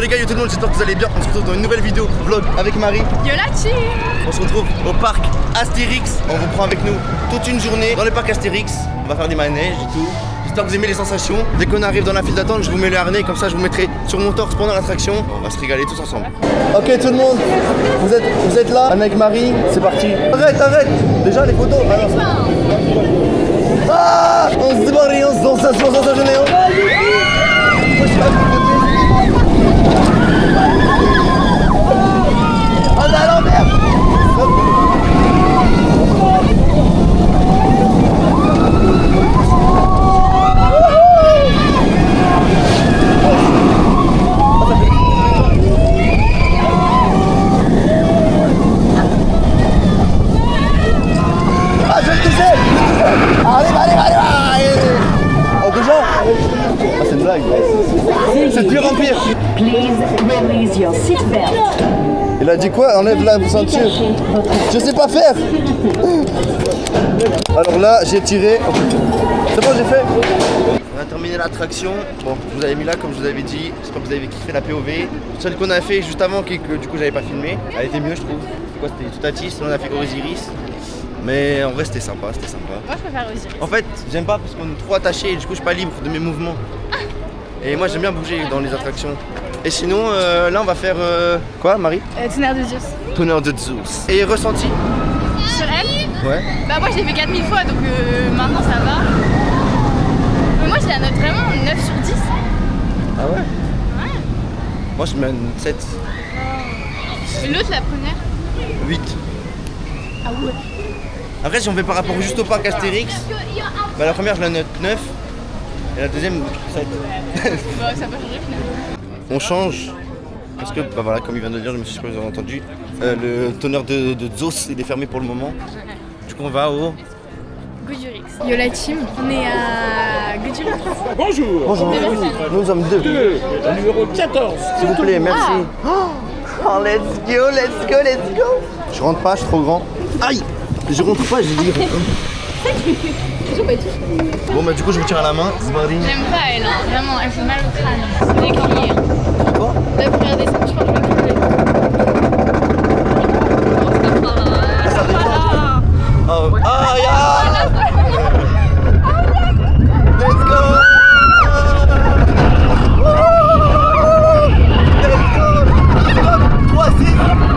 les gars, yo tout le monde, j'espère que vous allez bien. On se retrouve dans une nouvelle vidéo vlog avec Marie. Yo la team. On se retrouve au parc Astérix. On vous prend avec nous toute une journée dans le parc Astérix. On va faire des manèges et tout. J'espère que vous aimez les sensations. Dès qu'on arrive dans la file d'attente, je vous mets le harnais, comme ça je vous mettrai sur mon torse pendant l'attraction. On va se régaler tous ensemble. Ok tout le monde, vous êtes là avec Marie, c'est parti. Arrête. Déjà les photos. Ah, on se débarre, on se danse, on se danse, on est à l'envers. Ah, je vais le toucher. Allez. Oh, déjà. Ah, c'est une blague. C'est de pire en pire. Please release your seatbelt. Il a dit quoi? Enlève la ceinture. Je sais pas faire. Alors là, j'ai tiré. C'est bon, j'ai fait. On a terminé l'attraction. Bon, je vous avais mis là comme je vous avais dit. J'espère que vous avez kiffé la POV. Celle qu'on a fait juste avant, que du coup j'avais pas filmé. Elle était mieux, je trouve. Quoi, c'était tout Atis. Là, on a fait Osiris. Mais en vrai, c'était sympa. Moi je préfère Osiris. En fait, j'aime pas parce qu'on est trop attaché et du coup, je suis pas libre de mes mouvements. Et moi, j'aime bien bouger dans les attractions. Et sinon, là, on va faire quoi, Marie? Tonnerre de Zeus. Tonnerre de Zeus. Et ressenti? Sur elle? Ouais. Bah moi je l'ai fait 4000 fois donc maintenant ça va. Mais moi je la note vraiment 9 sur 10. Ah ouais? Ouais. Moi, je mets une 7. Et l'autre la première? 8. Ah ouais. Après, si on fait par rapport juste au parc Astérix, bah la première, je la note 9. Et la deuxième, 7. Bah ça va pas changer finalement. On change. Parce que, bah voilà, comme il vient de le dire, je me suis pas vous avez entendu. Le tonnerre de Zeus, il est fermé pour le moment. Du coup, on va au... Goudurix. Yo la team, on est à Goudurix. Bonjour. Bonjour, nous sommes deux. Le numéro 14. S'il vous plaît, merci. Oh, let's go. Je rentre pas, je suis trop grand. Aïe! Je rentre pas, j'ai dit. Bon bah du coup je vous tiens à la main. J'aime pas elle, hein. Vraiment, elle fait mal au crâne. C'est écorné. Quoi? La première descente, je pense que je vais me trouver. Oh, ah, yeah! Let's go!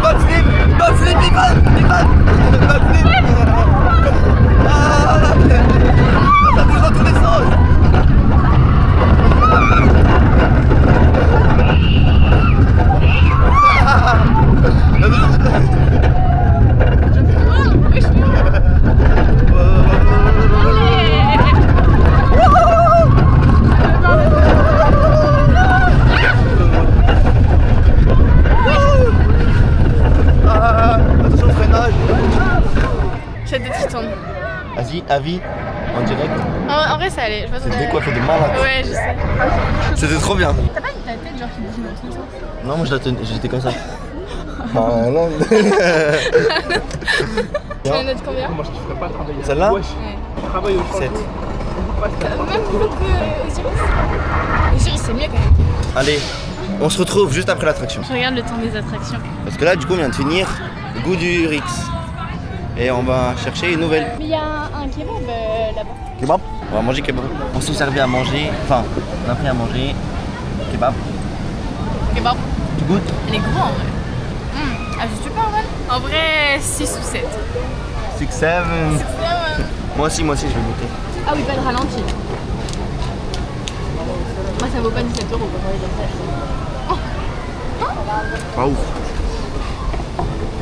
Backflip, Ivan! Ah! Ça bouge dans tous les sens! Attention au freinage! J'ai des tritons. Vas-y, avis, en direct. En vrai ça allait, je C'est pense. décoiffé de malade. Ouais, je sais. C'était trop bien. T'as pas ta tête genre qui bouge dans tous les sens? Non, moi j'étais comme ça. Ah non. Tu la notes combien? Moi, je ne ferais pas travailler. Celle-là? Ouais. Travaille au 7. Même plus que Osiris. Osiris c'est mieux quand même. Allez, on se retrouve juste après l'attraction. Je regarde le temps des attractions. Parce que là, du coup, on vient de finir Goudurix. Et on va chercher une nouvelle. Mais il y a un kebab là-bas. Kebab? On va manger kebab. On s'est servi à manger. Enfin, on a pris à manger kebab. Kebab. Tu goûtes? Elle est gros en vrai. Ah je sais pas en vrai. En vrai 6 ou 7. 6, 7. Moi aussi, je vais goûter. Ah oui, pas de ralenti. Moi ça vaut pas 17 €. Pas ouf.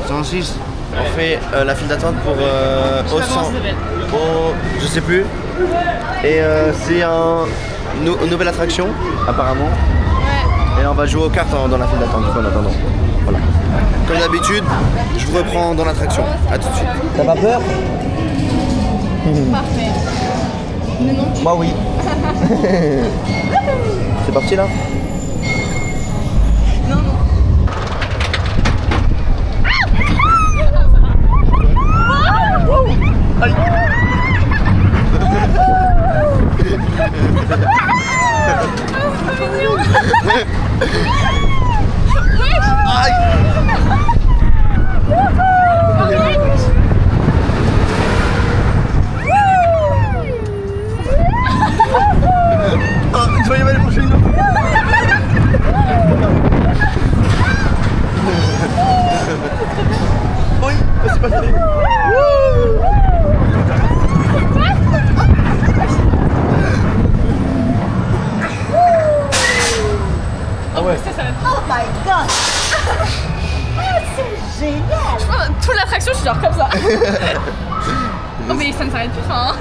106. On fait la file d'attente pour Je sais pas comment ça s'appelle. je sais plus. Et c'est une nouvelle attraction apparemment. Ouais. Et on va jouer aux cartes dans la file d'attente en attendant. Voilà. Comme d'habitude, je vous reprends dans l'attraction. A tout de suite. T'as pas peur? Parfait. Mais non. Moi oui. C'est parti là? Non. Aïe. Oh my god. C'est génial. Je pense que toute l'attraction, je suis genre comme ça. Oh mais ça ne s'arrête plus, enfin.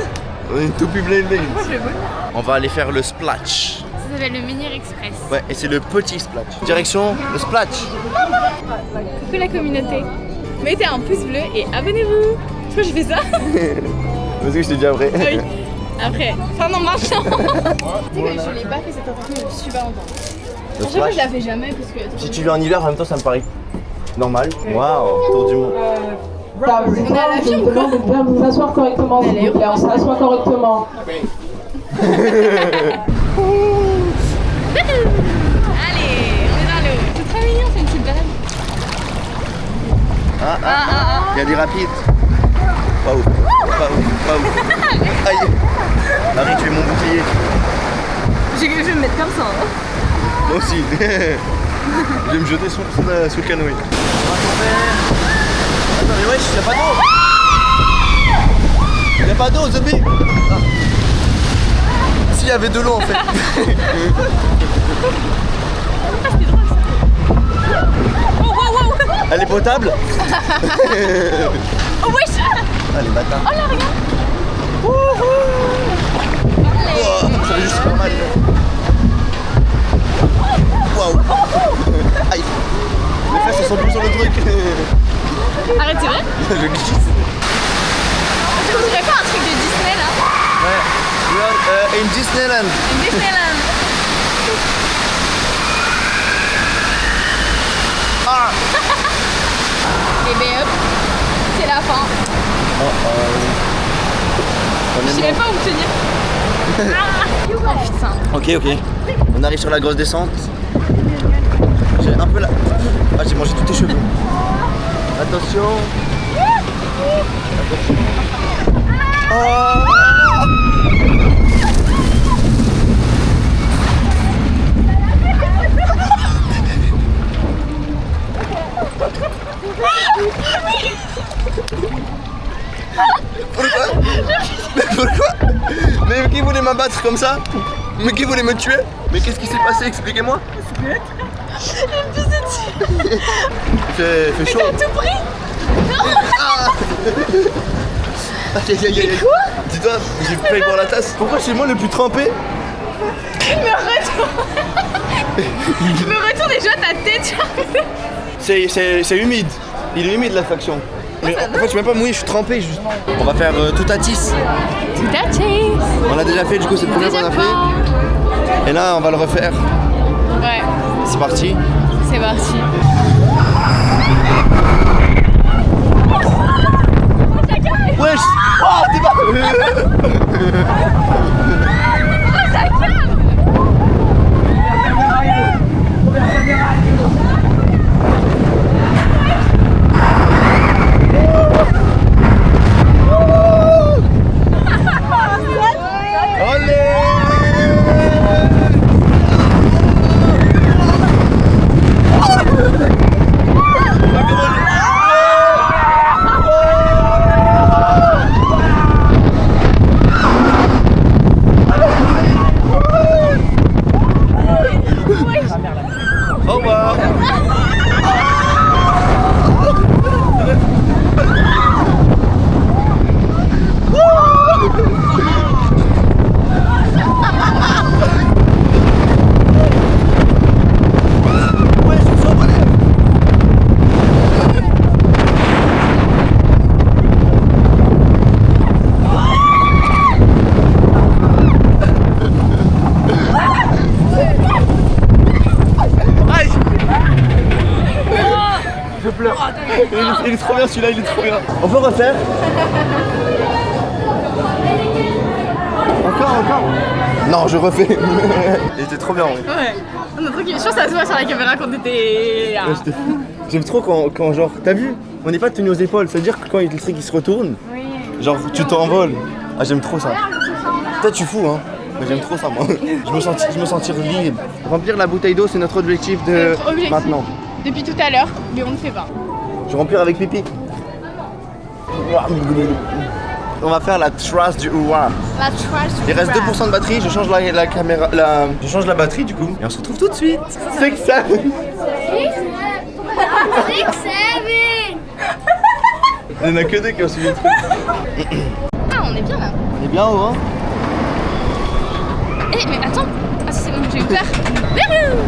On est tout public. Moi je le vois. On va aller faire le splash. Ça s'appelle le Menhir Express. Ouais, et c'est le petit splash. Direction le splash. Coucou la communauté. Mettez un pouce bleu et abonnez-vous. Je crois que j'ai fait ça. Vas-y, je t'ai dit après. Oui. Après. Enfin non, maintenant. Tu sais que je l'ai pas fait cette attraction depuis super longtemps. Le À chaque fois, je splash. la fais jamais parce que. Si tu viens en hiver, en même temps, ça me paraît normal. Waouh, tour du monde. On est à l'avion ou quoi? De bien vous asseoir correctement, s'il vous plaît. On s'assoit correctement. Allez, on est dans l'eau. C'est très mignon, c'est une petite balade. Il y a des rapides. Pas ouf. Aïe. Marie, tu es mon bouclier. Je vais me mettre comme ça. Hein. Moi aussi. Je vais me jeter sous le canoë. Attends, mais wesh, y'a pas d'eau. Y'a pas d'eau, Zombie. S'il y avait de l'eau en fait. Oh wow wow. Elle est potable. Oh wesh. Ah les bâtards. Oh là regarde. Oh, ça fait juste pas mal. Waouh. Aïe. Les fesses elles sont plus sur le truc. Arrête, c'est vrai? Je glisse. On dirait pas un truc de Disney là? Ouais. We are in Disneyland. Disneyland. Ah. Et ben hop, c'est la fin. Je sais même pas où me tenir. Ah. Oh putain. Ok. On arrive sur la grosse descente. J'ai un peu la... Ah, j'ai mangé tous tes cheveux. Attention. Oh. Pourquoi? Mais qui voulait m'abattre comme ça? Mais qui voulait me tuer? Mais qu'est-ce qui s'est passé? Expliquez-moi. Fait chaud. T'as tout pris? Aïe. Quoi? Dis-toi, j'ai failli boire la tasse. Pourquoi c'est moi le plus trempé? Il me retourne déjà ta tête. C'est humide. Il est humide la faction. Mais en fait, je suis même pas mouillé, je suis trempé juste. On va faire tout à tisse. Tout à chase. On l'a déjà fait, du coup, c'est le premier qu'on a fait. Et là, on va le refaire. Ouais, C'est parti. c'est parti. Wesh! Oh, t'es pas. Au revoir. Ouais, je suis en Aïe! Je pleure. Il est trop bien celui-là, il est trop bien. On peut refaire? Encore? Non, je refais. Il était trop bien, oui. Ouais. On a tranquille. Je pense que ça se voit sur la caméra quand t'étais. Ouais, c'était fou. J'aime trop quand genre, t'as vu? On n'est pas tenu aux épaules, c'est-à-dire que quand le truc il se retourne, Oui. genre tu t'envoles. Ah, j'aime trop ça. Peut-être tu fous, hein. Mais j'aime trop ça, moi. Je me sentir libre. Remplir la bouteille d'eau, c'est notre objectif de Notre objectif. maintenant. Depuis tout à l'heure, mais on ne fait pas. Je vais remplir avec pipi. on va faire la trace du Ouah. La trash. Il reste 2% de batterie, je change la caméra, je change la batterie du coup. Et on se retrouve tout de suite. C'est que ça. Il n'y en a que deux qui ont suivi le truc. Ah, on est bien là. On est bien haut, hein? Eh, mais attends. Ah, c'est bon, j'ai eu peur. Verrou.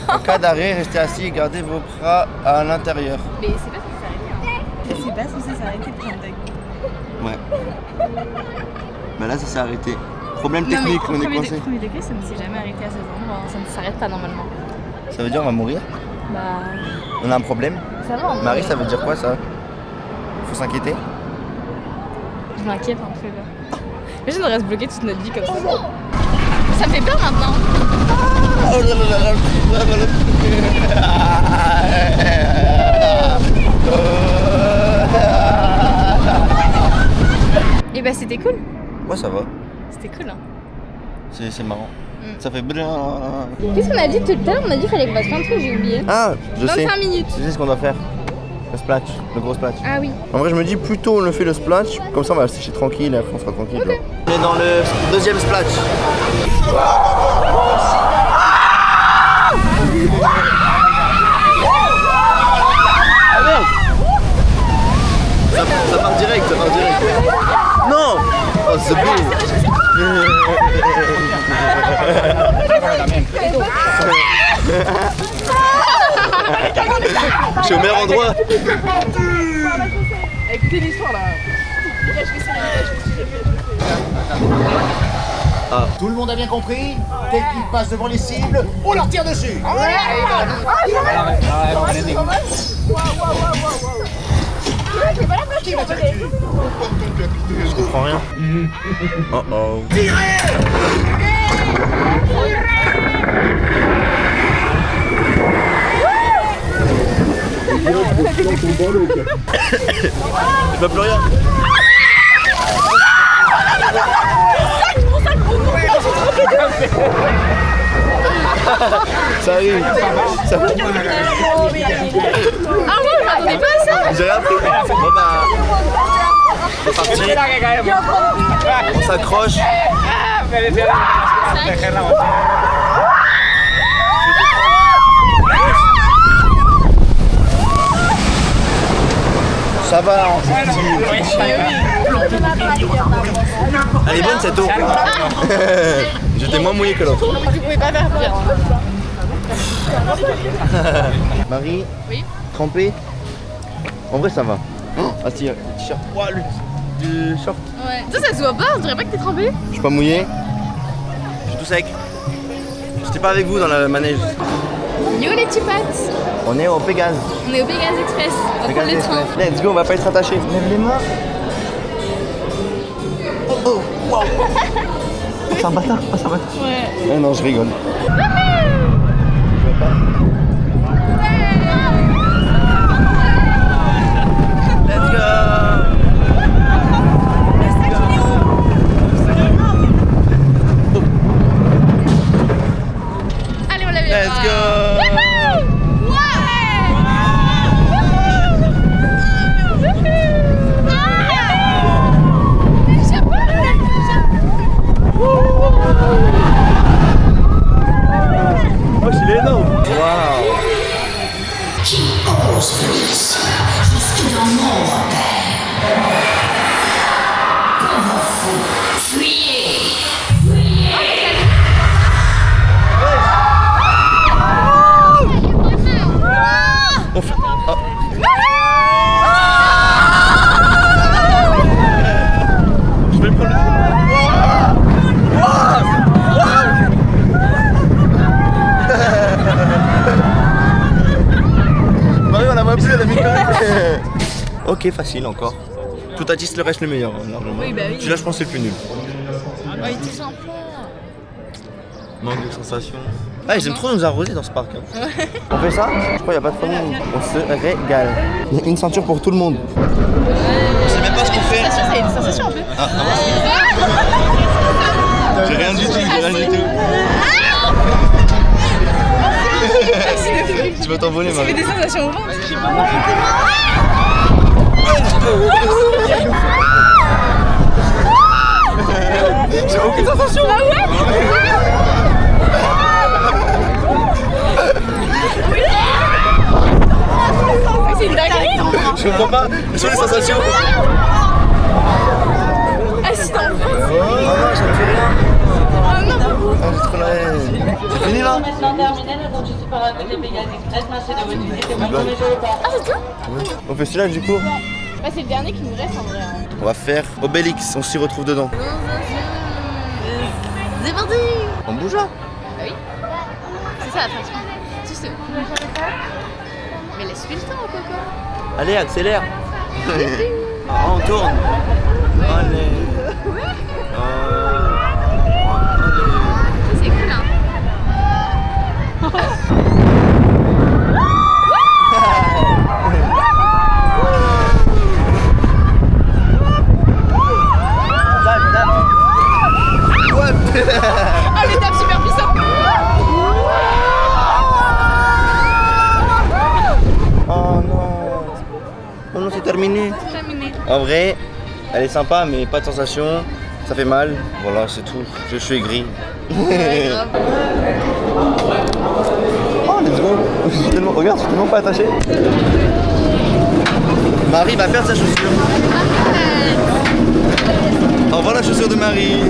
En cas d'arrêt, restez assis et gardez vos bras à l'intérieur. Mais c'est pas censé s'arrêter. C'est pas censé s'arrêter pour un deck. Ouais. Bah là ça s'est arrêté. Problème technique, on est coincé. Premier degré, ça ne s'est jamais arrêté à cet endroit. Ça ne s'arrête pas normalement. Ça veut dire on va mourir? Bah. On a un problème? Ça va. Marie, ça veut dire quoi ça? Faut s'inquiéter? Je m'inquiète un peu là. Imagine on reste bloqué toute notre vie comme ça. Ça me fait peur maintenant. Oh là là là là. Et bah c'était cool. Ouais ça va, C'était cool hein. c'est marrant. Ça fait bien. Qu'est-ce qu'on a dit tout à l'heure? On a dit qu'il fallait qu'on fasse plein de trucs, j'ai oublié. Ah, je sais. 25 minutes. Je sais ce qu'on doit faire. Le splash, le gros splash. Ah oui. En vrai, je me dis plutôt on le fait le splash, comme ça on va sécher tranquille et après on sera tranquille. Genre. On est dans le deuxième splash. Ça part direct, ça part direct. Non! Oh, c'est beau! Je suis au meilleur endroit. Écoutez l'histoire là. Tout le monde a bien compris? Dès qu'ils passent devant les cibles, on leur tire dessus. Je comprends rien. Oh oh. Je peux plus rien. Ça arrive. Ça arrive. Ah ouais, je m'attendais pas à ça. J'ai rien pris. Bon bah. C'est parti. On s'accroche. Ça va, on elle est bonne cette eau. J'étais moins mouillé que l'autre. Tu pouvais pas faire pire. Marie, Oui. trempé. En vrai ça va. Ah si, t-shirt. Ouah, du short. Ouais. Ça se voit pas, on dirait pas que t'es trempé. Je suis pas mouillé. Je suis tout sec. J'étais pas avec vous dans la manège. Yo les petits pattes. On est au Pégase. On est au Pégase Express. On va prendre le train. Let's go, on va pas être attaché. Lève les mains. Oh oh, wow. C'est un bâtard, c'est un bâtard. Ouais. Eh non, je rigole. Let's go. Allez, on l'a vu. Let's go. Oh, il est énorme. Waouh. On fait... oh. Je vais prendre le... Marie, on la voit plus, elle a mis comme... Ok, facile encore. Tout à 10, le reste le meilleur, largement. Oui, bah oui. Celui-là, je pense que c'est le plus nul. Oh, il était sympa. Manque de sensation. Ah, ils aiment trop nous arroser dans ce parc. Hein. On fait ça? Je crois qu'il n'y a pas de problème. On se régale. Il y a une ceinture pour tout le monde. On sait même pas ce qu'on fait. Ça, c'est une sensation un peu. Ah, j'ai rien du tout, j'ai rien du tout. Tu vas t'envoler, Marie. Ça fait des sensations au ventre. J'ai aucune sensation. Ah ouais? C'est une dinguerie. Je comprends pas. Quelles sont les sensations? Ah si, dans le fond. Oh non, ça me fait rien. Ah non, Ah, j'ai trop la haine. C'est fini là? Ah, c'est tout? On fait celui-là du coup? Bah, c'est le dernier qui nous reste en vrai. Hein. On va faire Obélix, on s'y retrouve dedans. C'est parti. On bouge là? Ah oui. C'est ça l'attraction. Juste. Mais laisse-lui le temps, Coco. Allez, accélère. Ah, on tourne. Allez. C'est cool, hein. Ah, le tape super puissant. Oh non. Oh non, c'est terminé. Terminé. En vrai, elle est sympa, mais pas de sensation. Ça fait mal. Voilà, c'est tout. Je suis aigri. Ouais, grave. Oh, let's go. Regarde, je suis tellement pas attaché. Marie va perdre sa chaussure. Au revoir la chaussure de Marie.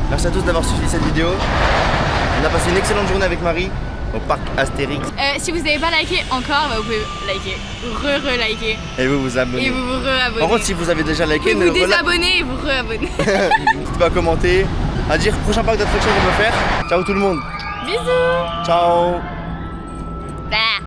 Merci à tous d'avoir suivi cette vidéo. On a passé une excellente journée avec Marie au parc Astérix. Si vous n'avez pas liké encore, bah vous pouvez liker, re-liker. Et vous vous abonnez. Et vous vous re-abonnez. Par contre, si vous avez déjà liké, vous vous désabonnez et vous re-abonnez. N'hésitez pas à commenter, à dire prochain parc d'attraction qu'on veut faire. Ciao tout le monde. Bisous. Ciao. Bah.